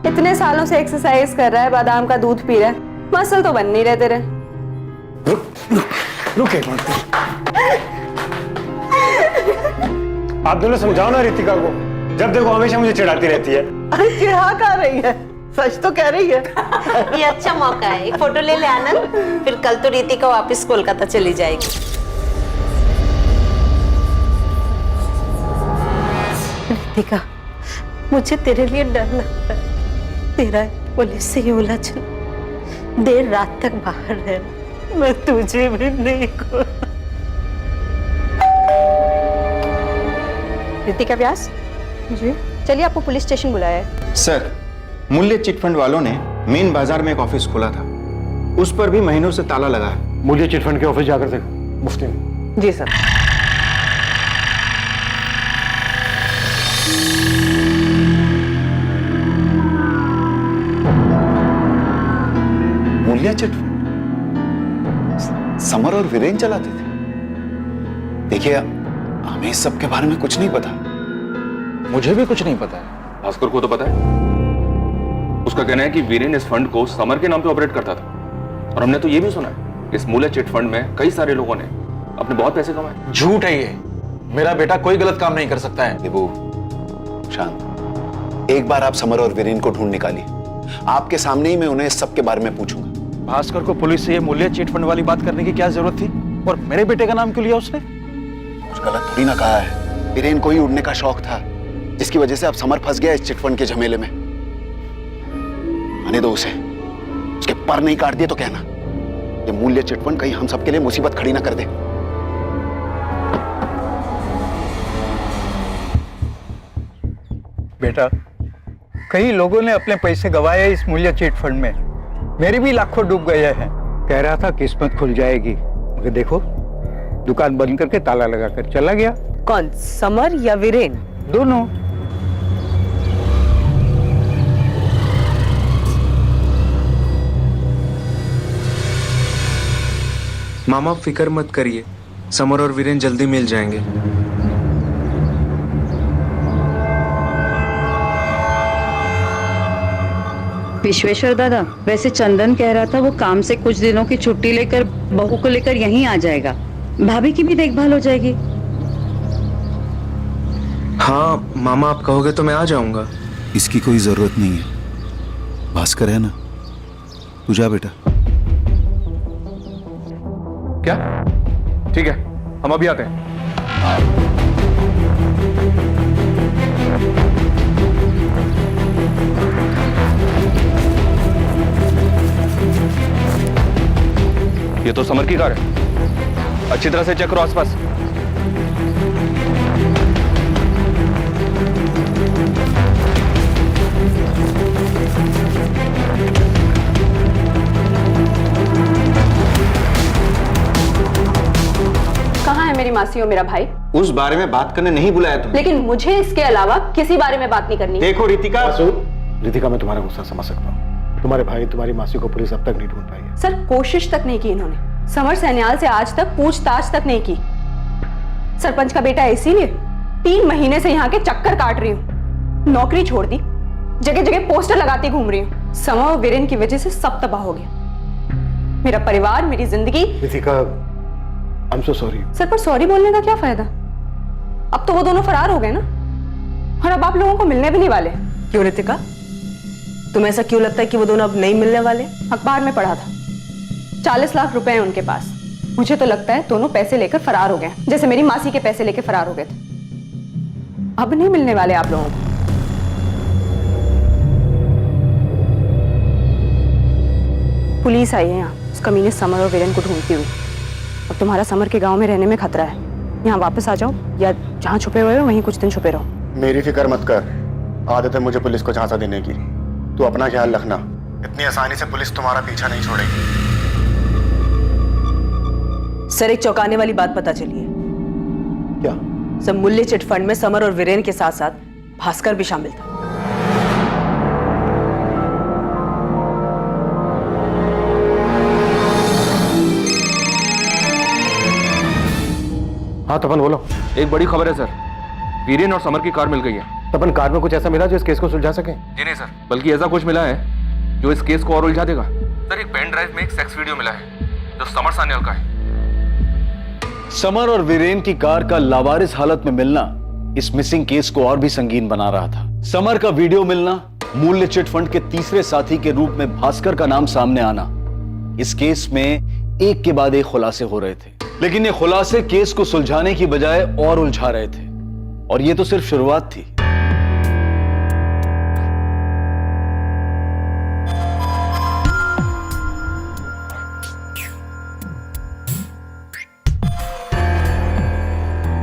इतने सालों से एक्सरसाइज कर रहा है, बादाम का दूध पी रहा है, मसल तो बन नहीं रहे तेरे। रुके आप दोनों समझाओ ना रितिका को, जब देखो हमेशा मुझे चिढ़ाती रहती है। अरे चिढ़ा कर रही है, सच तो कह रही है। ये अच्छा मौका है, एक फोटो ले ले आनंद, फिर कल तो रितिका वापस कोलकाता चली जाएगी। रितिका, मुझे तेरे लिए डर लगता है। तेरा पुलिस से ही उलझन, देर रात तक बाहर रहना, मैं तुझे भी नहीं को। रितिका व्यास जी, चलिए आपको पुलिस स्टेशन बुलाया है। सर, मूल्य चिटफंड वालों ने मेन बाजार में एक ऑफिस खोला था, उस पर भी महीनों से ताला लगा है। मूल्य चिटफंड के ऑफिस जाकर देखो, मुफ्ती में। जी सर। मूल्य चिटफंड समर और वीरेन चलाते थे। देखिए, हमें इस सब के बारे में कुछ नहीं पता। मुझे भी कुछ नहीं पता है। भास्कर को तो पता है। उसका कहना है कि वीरेन इस फंड को समर के नाम पे ऑपरेट करता था, और हमने तो ये भी सुना है इस मूल्य चिट फंड में कई सारे लोगों ने अपने बहुत पैसे कमाए। झूठ है ये। मेरा बेटा कोई गलत काम नहीं कर सकता है। देबू, शांत। एक बार आप समर और वीरेन को ढूंढ निकालिए, आपके सामने ही मैं उन्हें इस सब के बारे में पूछूंगा। भास्कर को पुलिस से ये मूल्य चिट फंड वाली बात करने की क्या जरूरत थी? और मेरे बेटे का नाम क्यों लिया उसने? कुछ गलत थोड़ी ना कहा है। वीरेन को ही उड़ने का शौक था, जिसकी वजह से अब समर फंस गया इस चिटफंड के झमेले में। आने दो उसे, उसके पर नहीं काट दिए तो कहना ये मूल्य चिटफंड कहीं हम सबके लिए मुसीबत खड़ी ना कर दे। बेटा, कई लोगों ने अपने पैसे गंवाए इस मूल्य चिट फंड में, मेरे भी लाखों डूब गए हैं। कह रहा था किस्मत खुल जाएगी, मगर देखो दुकान बंद करके ताला लगाकर चला गया। कौन, समर या वीरेन? दोनों। मामा फिक्र मत करिए, समर और वीरेन जल्दी मिल जाएंगे। विश्वेश्वर दादा, वैसे चंदन कह रहा था वो काम से कुछ दिनों की छुट्टी लेकर बहू को लेकर यहीं आ जाएगा, भाभी की भी देखभाल हो जाएगी। हाँ मामा, आप कहोगे तो मैं आ जाऊंगा। इसकी कोई जरूरत नहीं है, भास्कर है ना। तू जा बेटा। क्या? ठीक है, हम अभी आते हैं। ये तो समर की कार है, अच्छी तरह से चेक करो आसपास। कहाँ है मेरी मासी और मेरा भाई? उस बारे में बात करने नहीं बुलाया तुमने। लेकिन मुझे इसके अलावा किसी बारे में बात नहीं करनी। देखो रितिका, रितिका, मैं तुम्हारा गुस्सा समझ सकता हूँ। तुम्हारे भाई तुम्हारी मासी को पुलिस अब तक नहीं ढूंढ पाई है। सर, कोशिश तक नहीं की इन्होंने। समर सैन्याल से आज तक पूछताछ तक नहीं की। सरपंच का बेटा है, इसीलिए 3 महीने से यहाँ के चक्कर काट रही हूँ। नौकरी छोड़ दी, जगह जगह पोस्टर लगाती घूम रही हूँ। समर और वीरेन की वजह से सब तबाह हो गया, मेरा परिवार, मेरी जिंदगी। Ritika, I am so sorry. Sir, पर सॉरी बोलने का क्या फायदा? अब तो वो दोनों फरार हो गए ना, और अब आप लोगों को मिलने भी नहीं वाले। क्यों रितिका, तुम्हें ऐसा क्यों लगता है कि वो दोनों अब नहीं मिलने वाले? अखबार में पढ़ा था 40 लाख रुपए हैं उनके पास। मुझे तो लगता है दोनों पैसे लेकर फरार हो गए, जैसे मेरी मासी के पैसे लेकर फरार हो गए थे। अब नहीं मिलने वाले आप लोगों को। पुलिस आई है यहाँ उस कमीने समर और वीरेन को ढूंढती हुई। अब तुम्हारा समर के गांव में रहने में खतरा है। यहाँ वापस आ जाओ या जहाँ छुपे हुए हो वहीं कुछ दिन छुपे रहो। मेरी फिक्र मत कर, आदत है मुझे पुलिस को झांसा देने की। तू अपना ख्याल रखना, इतनी आसानी से पुलिस तुम्हारा पीछा नहीं छोड़ेगी। सर, एक चौंकाने वाली बात पता चली है। क्या? सर, मूल्य चिटफंड में समर और वीरेन के साथ साथ भास्कर भी शामिल था। हाँ तपन बोलो। एक बड़ी खबर है सर, वीरेन और समर की कार मिल गई है। तपन, कार में कुछ ऐसा मिला जो इस केस को सुलझा सके? जी नहीं सर, बल्कि ऐसा कुछ मिला है जो इस केस को और उलझा देगा। सर, एक पेन ड्राइव में एक सेक्स वीडियो मिला है जो समर सान्याल का है। समर और वीरेन की कार का लावारिस हालत में मिलना इस मिसिंग केस को और भी संगीन बना रहा था। समर का वीडियो मिलना, मूल्य चिटफंड के तीसरे साथी के रूप में भास्कर का नाम सामने आना, इस केस में एक के बाद एक खुलासे हो रहे थे। लेकिन ये खुलासे केस को सुलझाने की बजाय और उलझा रहे थे, और ये तो सिर्फ शुरुआत थी।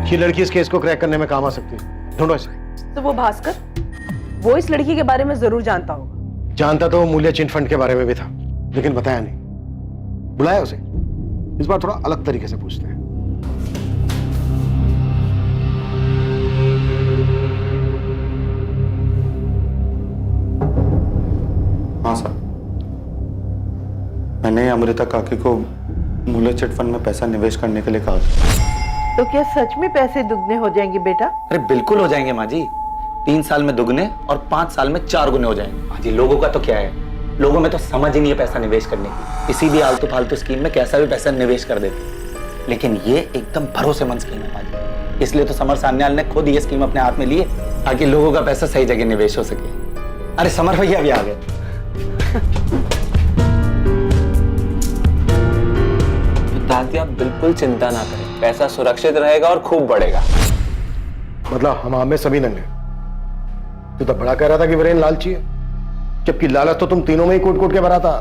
ये लड़की इस केस को क्रैक करने में काम आ सकती है, ढूंढो इसे। तो वो भास्कर, वो इस लड़की के बारे में जरूर जानता होगा। जानता तो वो मूल्य चिटफंड के बारे में भी था, लेकिन बताया नहीं। बुलाया उसे, इस बार थोड़ा अलग तरीके से पूछते हैं। हाँ सर, मैंने अमृता काकी को मूल्य चिटफंड में पैसा निवेश करने के लिए कहा था। तो क्या सच में पैसे दुगने हो जाएंगे बेटा? अरे बिल्कुल हो जाएंगे माँ जी। 3 साल में दुगने और 5 साल में 4 गुने हो जाएंगे। माँ जी, लोगों का तो क्या है, लोगों में तो समझ ही नहीं है पैसा निवेश करने की। किसी भी आलतू फालतू स्कीम में कैसा भी पैसा निवेश कर देते, लेकिन ये एकदम भरोसेमंद स्कीम है माँ जी। इसलिए तो समर सान्याल ने खुद ये स्कीम अपने हाथ में ली है ताकि लोगों का पैसा सही जगह निवेश हो सके। अरे समर भैया भी आ गए। दादी, आप बिल्कुल चिंता ना करें, पैसा सुरक्षित रहेगा और खूब बढ़ेगा। मतलब हम में सभी नंगे। तू तो बड़ा कह रहा था कि वीरेन लालची है, जबकि लालच तो तुम तीनों में ही कूट कूट के भरा था।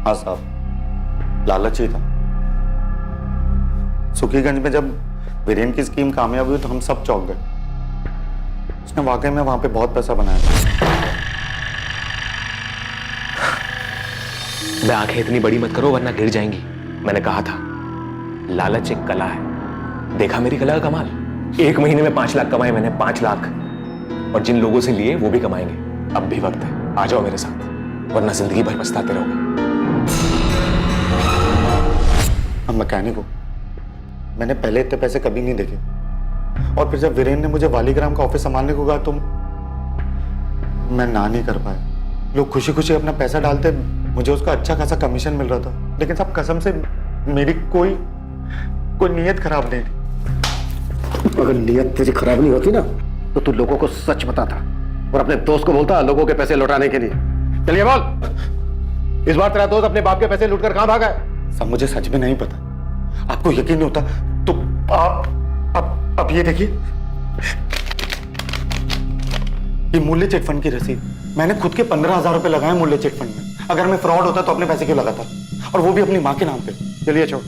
हाँ साहब, लालच ही था। सुखीगंज में जब वीरेन की स्कीम कामयाब हुई तो हम सब चौंक गए। उसने वाकई में वहां पे बहुत पैसा बनाया था। बे, आंखें इतनी बड़ी मत करो वरना गिर जाएंगी। मैंने कहा था, लालच एक कला है। देखा मेरी कला का कमाल। 1 महीने में 5 लाख कमाए मैंने, 5 लाख। और जिन लोगों से लिए वो भी कमाएंगे। अब भी वक्त है, आ जाओ मेरे साथ, वरना जिंदगी भर पछताते रहोगे। अब मैकेनिक हूं, मैंने पहले इतने पैसे कभी नहीं देखे। और फिर जब वीरेन ने मुझे वालीग्राम का ऑफिस संभालने को कहा तो मैं ना नहीं कर पाया। लोग खुशी खुशी अपना पैसा डालते, मुझे उसका अच्छा खासा कमीशन मिल रहा था। लेकिन सब कसम से मेरी कोई नीयत खराब नहीं थी। अगर नीयत तेरी खराब नहीं होती ना तो तू लोगों को सच बताता और अपने दोस्त को बोलता लोगों के पैसे लौटाने के लिए। चलिए बोल, इस बार तेरा दोस्त अपने बाप के पैसे लूटकर कहां भागा है? सब मुझे सच में नहीं पता। आपको यकीन नहीं होता तो आप ये देखिए, ये मूल्य चिटफंड की रसीद। मैंने खुद के 15,000 रुपए लगाए मूल्य चिटफंड में। अगर मैं फ्रॉड होता तो अपने पैसे क्यों लगाता, और वो भी अपनी माँ के नाम पे। चलिए छोड़,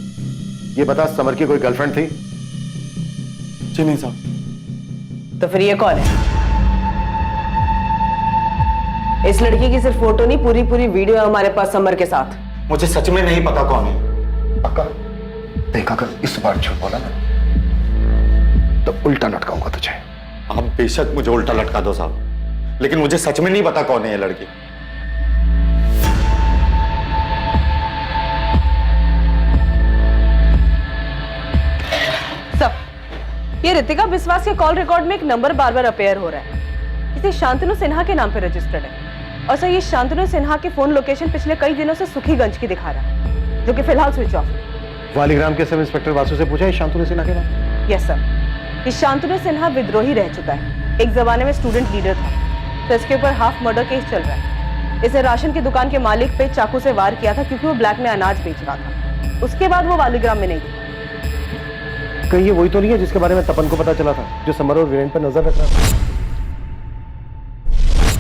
ये बता, समर की कोई गर्लफ्रेंड थी? जी नहीं साहब। तो फिर ये कौन है? इस लड़की की सिर्फ फोटो नहीं, पूरी पूरी वीडियो है हमारे पास समर के साथ। मुझे सच में नहीं पता कौन है। पक्का? देखा कर, इस बार झूठ बोला ना तो उल्टा लटकाऊंगा तुझे। आप बेशक मुझे उल्टा लटका दो साहब, लेकिन मुझे सच में नहीं पता कौन है ये लड़की। ये रितिका विश्वास के कॉल रिकॉर्ड में एक नंबर बार बार अपेयर हो रहा है। इसे शांतनु सिन्हा के नाम पे रजिस्टर्ड है। और सर, ये शांतनु सिन्हा की फोन लोकेशन पिछले कई दिनों से सुखीगंज की दिखा रहा है, जो कि फिलहाल स्विच ऑफ है। वालीग्राम के सब इंस्पेक्टर वासु से पूछा है शांतनु सिन्हा के नाम? यस सर, ये शांतनु सिन्हा विद्रोही रह चुका है। एक जमाने में स्टूडेंट लीडर था, तो इसके ऊपर हाफ मर्डर केस चल रहा है। इसे राशन की दुकान के मालिक पे चाकू से वार किया था क्योंकि वो ब्लैक में अनाज बेच रहा था। उसके बाद वो वालीग्राम में नहीं गया। कहीं ये वही तो नहीं है जिसके बारे में तपन को पता चला था, जो समर और वीरेन पर नजर रख रहा था?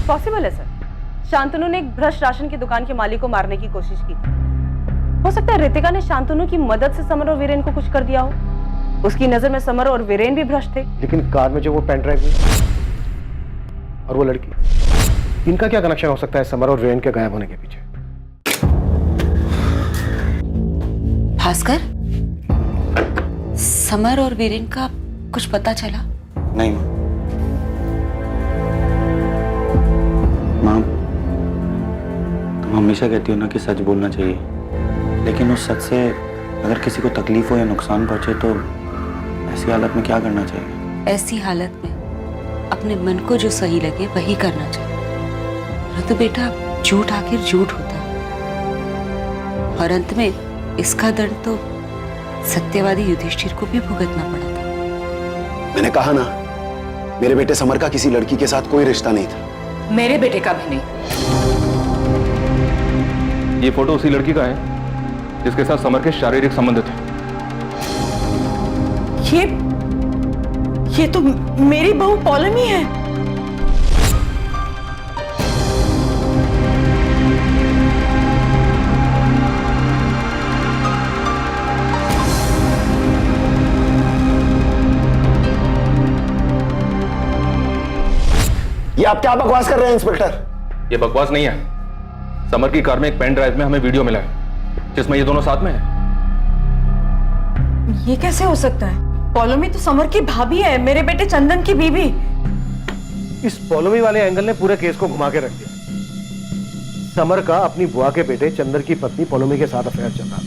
पॉसिबल है सर। शांतनु ने एक भ्रष्ट राशन की दुकान के मालिक को मारने की कोशिश की थी। हो सकता है रितिका ने शांतनु की मदद से समर और वीरेन को कुछ कर दिया हो। उसकी नजर में समर और वीरेन भी भ्रष्ट थे। लेकिन कार में जो वो पेन ड्राइव और वो लड़की, इनका क्या कनेक्शन हो सकता है समर और वीरेन के गायब होने के पीछे? भास्कर, समर और वीरेन का कुछ पता चला? नहीं माँ, तुम हमेशा कहती हो ना कि सच बोलना चाहिए, लेकिन उस सच से अगर किसी को तकलीफ हो या नुकसान पहुंचे तो ऐसी हालत में क्या करना चाहिए? ऐसी हालत में अपने मन को जो सही लगे वही करना चाहिए। तो बेटा, झूठ आखिर झूठ होता है और अंत में इसका दंड तो सत्यवादी युधिष्ठिर को भी भुगतना पड़ा था। मैंने कहा ना, मेरे बेटे समर का किसी लड़की के साथ कोई रिश्ता नहीं था। मेरे बेटे का भी नहीं। ये फोटो उसी लड़की का है जिसके साथ समर के शारीरिक संबंध थे। ये तो मेरी बहू पौलमी है। ये आप क्या बकवास कर रहे हैं इंस्पेक्टर? ये बकवास नहीं है। समर की कार में एक पेन ड्राइव में हमें वीडियो मिला है जिसमें ये दोनों साथ में हैं। ये कैसे हो सकता है? पौलमी तो समर की भाभी है, मेरे बेटे चंदन की बीवी। इस पौलमी वाले एंगल ने पूरे केस को घुमा के रख दिया। समर का अपनी बुआ के बेटे चंदन की पत्नी पौलमी के साथ अफेयर चल रहा था।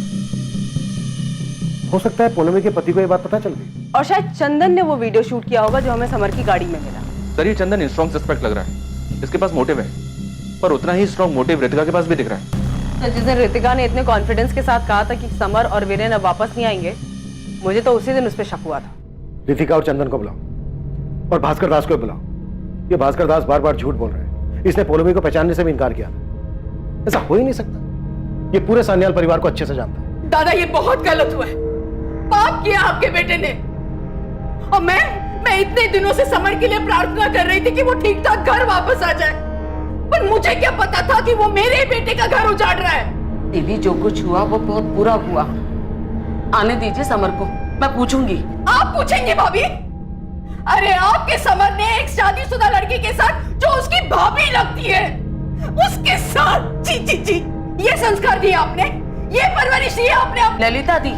हो सकता है पौलमी के पति को यह बात पता चल गई और शायद चंदन ने वो वीडियो शूट किया होगा जो हमें समर की गाड़ी में मिला। सर, ये चंदन स्ट्रॉन्ग सस्पेक्ट लग रहा है। इसके पास मोटिव है, पर उतना ही स्ट्रॉन्ग मोटिव रितिका के पास भी दिख रहा है। जिस दिन रितिका ने इतने कॉन्फिडेंस के साथ कहा था कि समर और वीरेन अब वापस नहीं आएंगे, मुझे तो उसी दिन उस पर शक हुआ था। रितिका और चंदन को बुलाओ और भास्कर दास को बुलाओ। ये भास्कर दास बार बार झूठ बोल रहे हैं। इसने पौलमी को पहचानने से भी इनकार किया था। ऐसा हो ही नहीं सकता। ये पूरे सान्याल परिवार को अच्छे से जानता है। दादा, ये बहुत गलत हुआ है। पाप किया आपके बेटे ने। और मैं इतने दिनों से समर के लिए प्रार्थना कर रही थी कि वो ठीक ठाक घर वापस आ जाए, पर मुझे क्या पता था कि वो मेरे बेटे का घर उजाड़ रहा है। दीदी, जो कुछ हुआ वो बहुत बुरा हुआ। आने दीजिए समर को, मैं पूछूंगी। आप पूछेंगे भाभी? अरे आपके समर ने एक शादीशुदा लड़की के साथ जो उसकी भाभी लगती है उसके साथ, जी जी जी, ये संस्कार दिए आपने, ये परवरिश दी आपने। ललिता दी,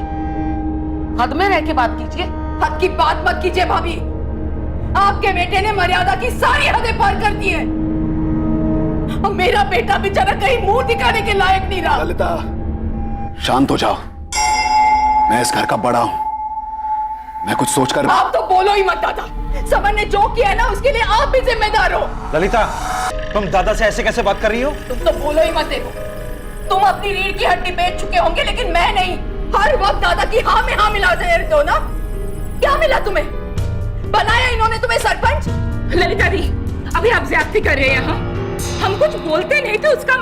हद में रह के बात कीजिए। हद की बात मत कीजिए भाभी। आपके बेटे ने मर्यादा की सारी हदें पार कर दी है और मेरा बेटा बेचारा कहीं मुंह दिखाने के लायक नहीं रहा। ललिता, शांत हो जाओ। मैं इस घर का बड़ा हूं, मैं कुछ सोचकर। आप तो बोलो ही मत दादा। समर ने जो किया है ना, उसके लिए आप भी जिम्मेदार हो। ललिता, तुम दादा से ऐसे कैसे बात कर रही हो? तुम तो बोलो ही मत। देखो, तुम अपनी रीढ़ की हड्डी बेच चुके होंगे, लेकिन मैं नहीं। हर वक्त दादा की हाँ में हाँ मिला रहते हो ना। क्या मिला तुम्हें? बनाया इन्होंने तुम्हें सरपंच? ललिता दी, अभी आप ज्यादती कर रहे हैं। यहाँ हम कुछ बोलते नहीं थे, उसका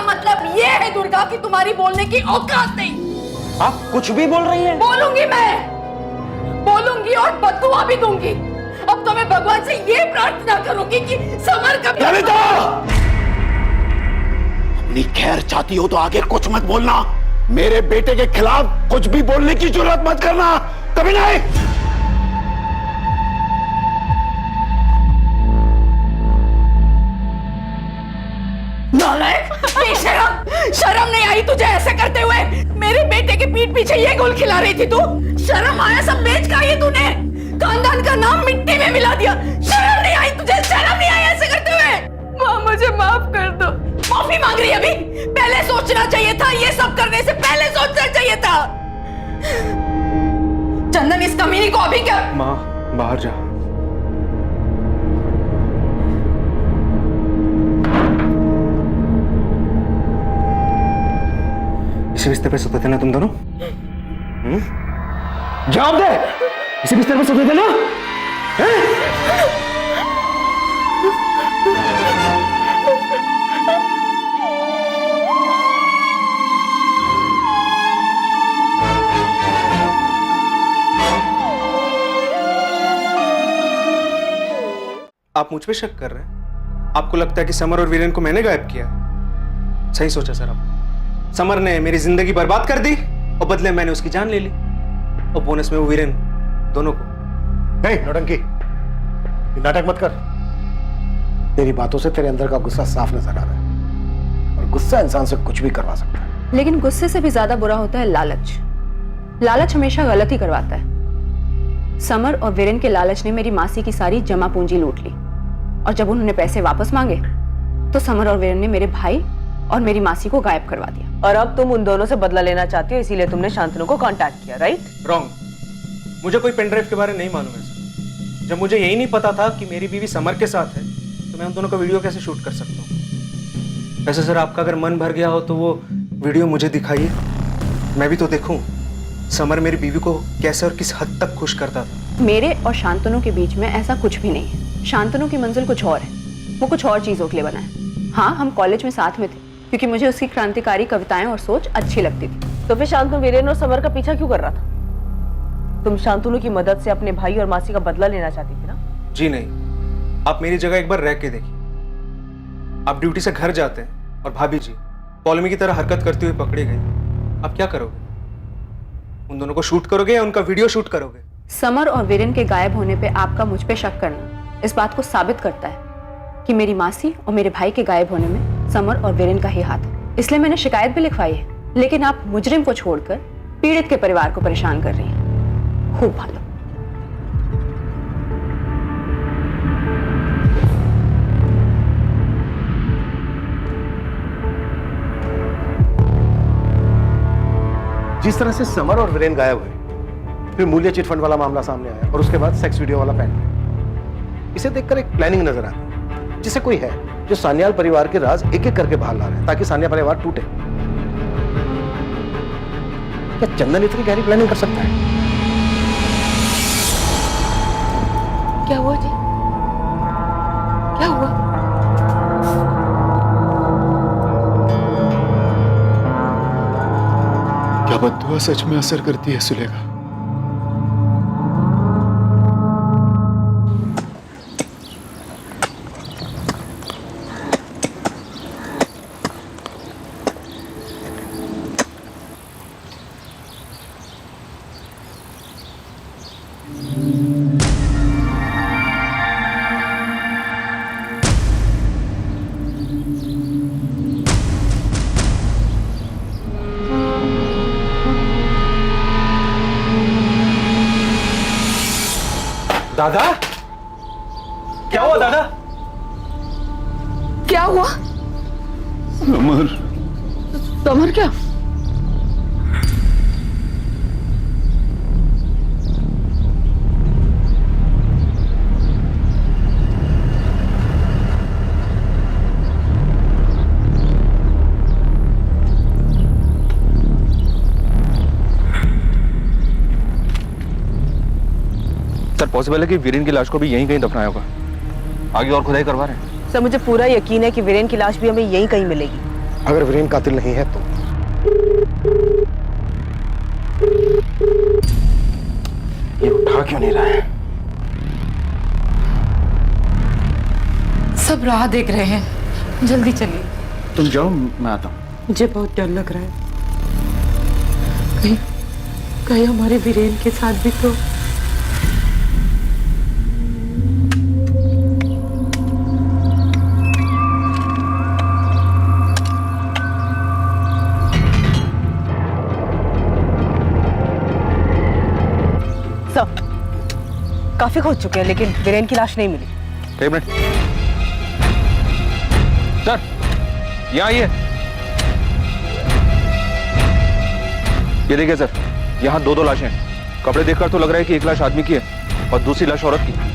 मतलब ये है दुर्गा कि तुम्हारी बोलने की औकात नहीं। आप कुछ भी बोल रही हैं? बोलूंगी, मैं बोलूंगी और बददुआ भी दूंगी। अब तो मैं भगवान से ये प्रार्थना करूंगी कि समर का। ललिता, अपनी खैर चाहती हो तो आगे कुछ मत बोलना। मेरे बेटे के खिलाफ कुछ भी बोलने की जरूरत मत करना, कभी नहीं। नालायक, शर्म नहीं आई तुझे ऐसे करते हुए? मेरे बेटे के पीठ पीछे ये गोल खिला रही थी तू। शर्म आया? सब बेच का ये तूने खानदान का नाम मिट्टी में मिला दिया। शर्म नहीं आई तुझे? शर्म नहीं आई ऐसे करते हुए? माँ, मुझे माफ कर दो। माफी मांग रही अभी? पहले सोचना चाहिए था। ये सब करने से पहले सोचना चाहिए था। चंदन, इस कमीनी को अभी क्या? माँ, बाहर जा। इसी बिस्तर पे सोते थे ना तुम दोनों? जवाब दे। इसी बिस्तर पे सोते थे ना? आप मुझ पे शक कर रहे हैं? आपको लगता है कि समर और वीरेन को मैंने गायब किया? सही सोचा सर आप। समर ने मेरी जिंदगी बर्बाद कर दी और बदले मैंने उसकी जान ले ली, और बोनस में वो वीरेन, दोनों को। नहीं नौटंकी, ये नाटक मत कर। तेरी बातों से तेरे अंदर का गुस्सा साफ नजर आ रहा है, और गुस्सा इंसान से कुछ भी करवा सकता है। लेकिन गुस्से से भी ज्यादा बुरा होता है लालच। लालच हमेशा गलत ही करवाता है। समर और वीरेन के लालच ने मेरी मासी की सारी जमा पूंजी लूट ली, और जब उन्होंने पैसे वापस मांगे तो समर और वीरेन ने मेरे भाई और मेरी मासी को गायब करवा दिया। और अब तुम उन दोनों से बदला लेना चाहती हो, इसीलिए तुमने शांतनु को कांटेक्ट किया, राइट? रॉन्ग। मुझे कोई पेनड्राइव के बारे में नहीं मालूम है सर। जब मुझे यही नहीं पता था कि मेरी बीवी समर के साथ है, तो मैं उन दोनों का वीडियो कैसे शूट कर सकता हूँ? वैसे सर, आपका अगर मन भर गया हो तो वो वीडियो मुझे दिखाइए, मैं भी तो देखूं समर मेरी बीवी को कैसे और किस हद तक खुश करता था। मेरे और शांतनु के बीच में ऐसा कुछ भी नहीं है। शांतनु की मंजिल कुछ और है, वो कुछ और चीजों के लिए बना है। हाँ, हम कॉलेज में साथ में थे, क्योंकि मुझे उसकी क्रांतिकारी कविताएं और सोच अच्छी लगती थी। तो फिर शांतनु वीरेन और समर का पीछा क्यों कर रहा था? तुम शांतनु की मदद से अपने भाई और मासी का बदला लेना चाहती थी ना? जी नहीं, आप मेरी जगह एक बार रह के देखिए। आप ड्यूटी से घर जाते हैं और भाभी जी पॉलोमी की तरह हरकत करती हुई पकड़ी गई, आप क्या करोगे? उन दोनों को शूट करोगे या उनका वीडियो शूट करोगे? समर और वीरेन के गायब होने पे आपका मुझ पे शक करना इस बात को साबित करता है कि मेरी मासी और मेरे भाई के गायब होने में समर और वीरेन का ही हाथ है। इसलिए मैंने शिकायत भी लिखवाई है, लेकिन आप मुजरिम को छोड़कर पीड़ित के परिवार को परेशान कर रही हैं। खूब भालो। जिस तरह से समर और वीरेन गायब हुए, फिर मूल्य चिटफंड वाला मामला सामने आया, और उसके बाद सेक्स वीडियो वाला पैन ड्राइव, इसे देखकर एक प्लानिंग नजर आती है, जिसे कोई है जो सान्याल परिवार के राज एक एक करके बाहर ला रहा है ताकि सान्याल परिवार टूटे। क्या चंदन इतनी गहरी प्लानिंग कर सकता है? क्या हुआ जी? क्या हुआ? क्या बद्दुआ सच में असर करती है सुलेखा? दादा, क्या हुआ दादा? क्या हुआ? समर। समर क्या? सर, पॉसिबल है कि वीरेन की लाश को भी यहीं कहीं दफनाया होगा। आगे और खुदाई करवा रहे हैं। सर, मुझे पूरा यकीन है कि वीरेन की लाश भी हमें यहीं कहीं मिलेगी। अगर वीरेन कातिल नहीं है तो ये उठा क्यों नहीं रहा है? सब राह देख रहे हैं, जल्दी चलिए। तुम जाओ, मैं आता हूँ। मुझे बहुत डर लग रहा है, कहीं हमारे वीरेन के साथ भी तो। काफी खोज चुके हैं, लेकिन वीरेन की लाश नहीं मिली। एक मिनट सर, यहाँ आइए। ये देखिए सर, यहाँ दो लाशें हैं। कपड़े देखकर तो लग रहा है कि एक लाश आदमी की है और दूसरी लाश औरत की।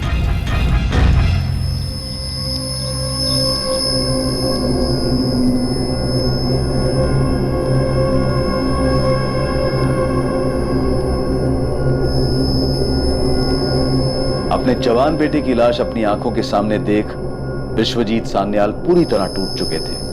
अपने जवान बेटे की लाश अपनी आंखों के सामने देख विश्वजीत सान्याल पूरी तरह टूट चुके थे।